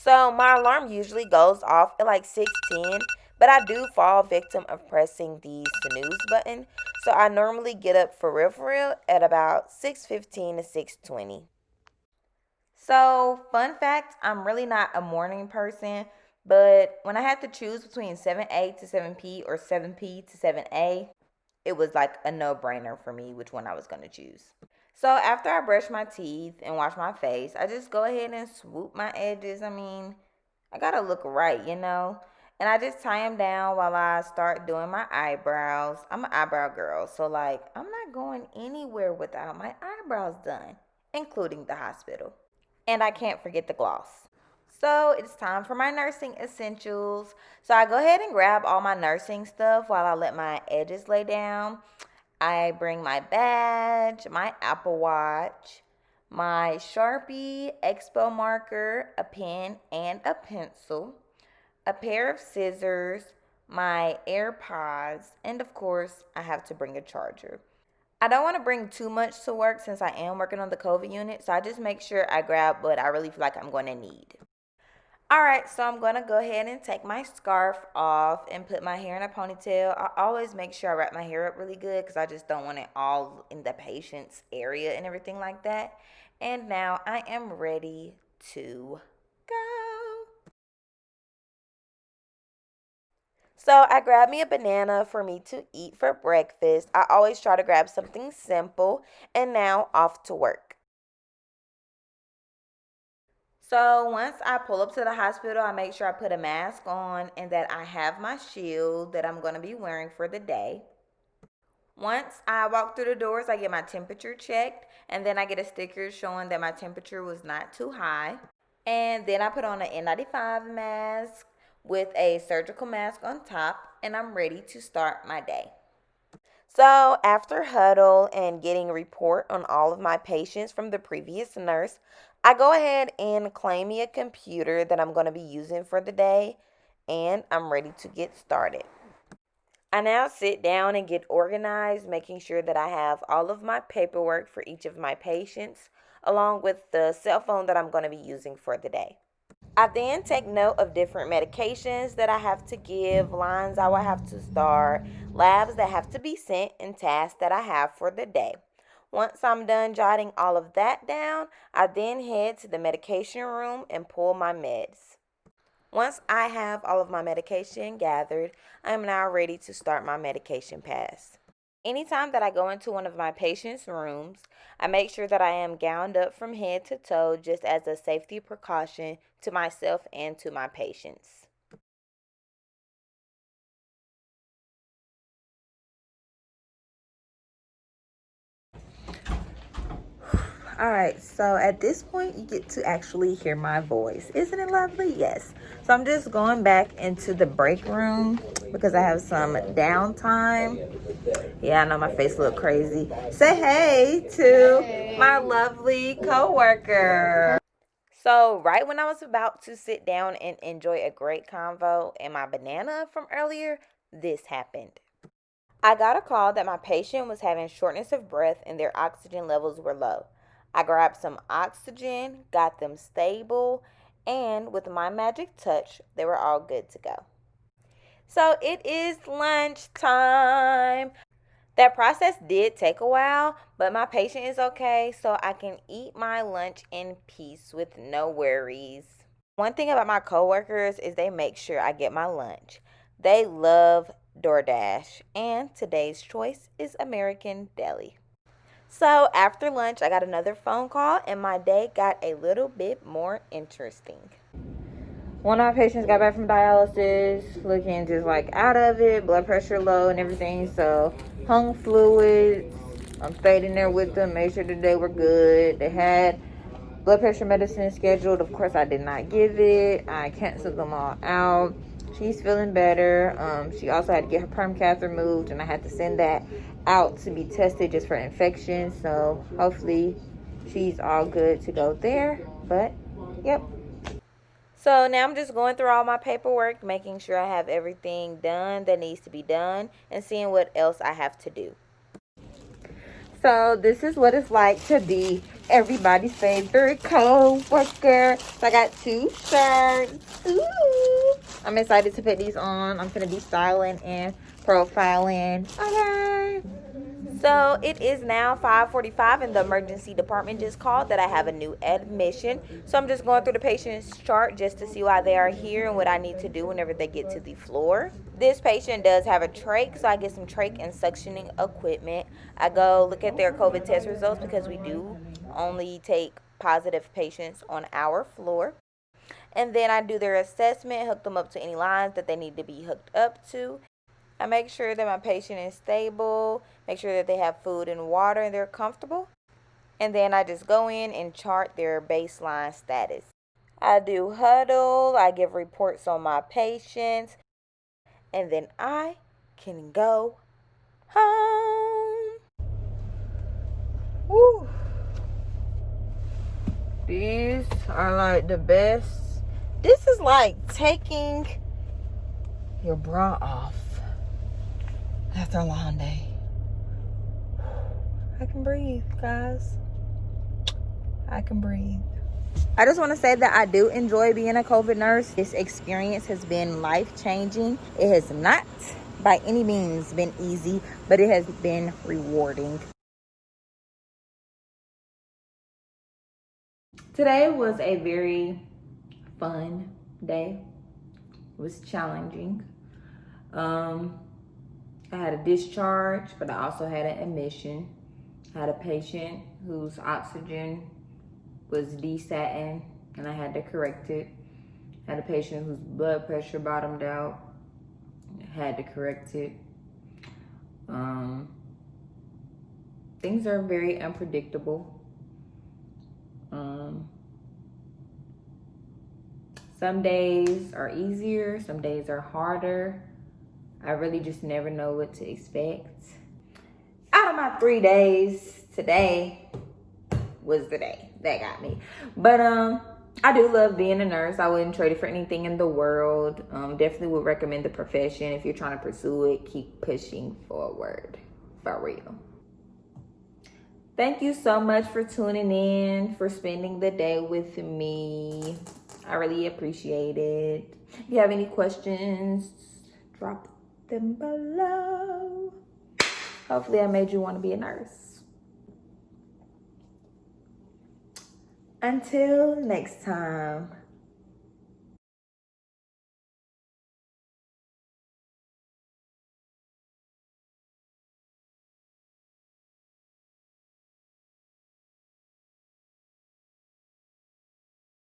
So my alarm usually goes off at like 6:10, but I do fall victim of pressing the snooze button. So I normally get up for real at about 6:15 to 6:20. So, fun fact, I'm really not a morning person, but when I had to choose between 7A to 7P or 7P to 7A, it was like a no-brainer for me which one I was going to choose. So, after I brush my teeth and wash my face, I just go ahead and swoop my edges. I mean, I got to look right, you know? And I just tie them down while I start doing my eyebrows. I'm an eyebrow girl, so like, I'm not going anywhere without my eyebrows done, including the hospital. And I can't forget the gloss. So it's time for my nursing essentials. So I go ahead and grab all my nursing stuff while I let my edges lay down. I bring my badge, my Apple Watch, my Sharpie Expo marker, a pen and a pencil, a pair of scissors, my AirPods, and of course, I have to bring a charger. I don't want to bring too much to work since I am working on the COVID unit, so I just make sure I grab what I really feel like I'm going to need. All right, so I'm going to go ahead and take my scarf off and put my hair in a ponytail. I always make sure I wrap my hair up really good because I just don't want it all in the patient's area and everything like that. And now I am ready to go. So I grabbed me a banana for me to eat for breakfast. I always try to grab something simple, and now off to work. So once I pull up to the hospital, I make sure I put a mask on and that I have my shield that I'm going to be wearing for the day. Once I walk through the doors, I get my temperature checked, and then I get a sticker showing that my temperature was not too high. And then I put on an N95 mask with a surgical mask on top, and I'm ready to start my day. So, after huddle and getting a report on all of my patients from the previous nurse, I go ahead and claim me a computer that I'm going to be using for the day, and I'm ready to get started. I now sit down and get organized, making sure that I have all of my paperwork for each of my patients, along with the cell phone that I'm going to be using for the day. I then take note of different medications that I have to give, lines I will have to start, labs that have to be sent, and tasks that I have for the day. Once I'm done jotting all of that down, I then head to the medication room and pull my meds. Once I have all of my medication gathered, I am now ready to start my medication pass. Anytime that I go into one of my patients' rooms, I make sure that I am gowned up from head to toe just as a safety precaution to myself and to my patients. All right, so at this point, you get to actually hear my voice. Isn't it lovely? Yes. So I'm just going back into the break room because I have some downtime. Yeah, I know my face look crazy. Say hey to my lovely coworker. So, right when I was about to sit down and enjoy a great convo and my banana from earlier, this happened. I got a call that my patient was having shortness of breath and their oxygen levels were low. I grabbed some oxygen, got them stable, and with my magic touch, they were all good to go. So it is lunchtime. That process did take a while, but my patient is okay, so I can eat my lunch in peace with no worries. One thing about my coworkers is they make sure I get my lunch. They love DoorDash, and today's choice is American Deli. So after lunch, I got another phone call, and my day got a little bit more interesting. One of my patients got back from dialysis, looking just like out of it, blood pressure low and everything. So, hung fluids. Stayed in there with them, made sure that they were good. They had blood pressure medicine scheduled. Of course, I did not give it. I canceled them all out. She's feeling better. She also had to get her perm cath removed, and I had to send that out to be tested just for infection. So, hopefully, she's all good to go there. But, yep. So now I'm just going through all my paperwork, making sure I have everything done that needs to be done, and seeing what else I have to do. So this is what it's like to be everybody's favorite co-worker. So I got 2 shirts. Ooh. I'm excited to put these on. I'm gonna be styling and profiling. Okay. So it is now 5:45 and the emergency department just called that I have a new admission. So I'm just going through the patient's chart just to see why they are here and what I need to do whenever they get to the floor. This patient does have a trach, so I get some trach and suctioning equipment. I go look at their COVID test results because we do only take positive patients on our floor. And then I do their assessment, hook them up to any lines that they need to be hooked up to. I make sure that my patient is stable, make sure that they have food and water and they're comfortable. And then I just go in and chart their baseline status. I do huddle, I give reports on my patients, and then I can go home. Woo. These are like the best. This is like taking your bra off after a long day. I can breathe, guys. I can breathe. I just want to say that I do enjoy being a COVID nurse. This experience has been life-changing. It has not by any means been easy, but it has been rewarding. Today was a very fun day. It was challenging. I had a discharge, but I also had an admission. I had a patient whose oxygen was desatting, and I had to correct it. I had a patient whose blood pressure bottomed out. I had to correct it. Things are very unpredictable. Some days are easier, some days are harder. I really just never know what to expect. Out of my 3 days, today was the day that got me. But I do love being a nurse. I wouldn't trade it for anything in the world. Definitely would recommend the profession. If you're trying to pursue it, keep pushing forward, for real. Thank you so much for tuning in, for spending the day with me. I really appreciate it. If you have any questions, drop them below. Hopefully I made you want to be a nurse. Until next time.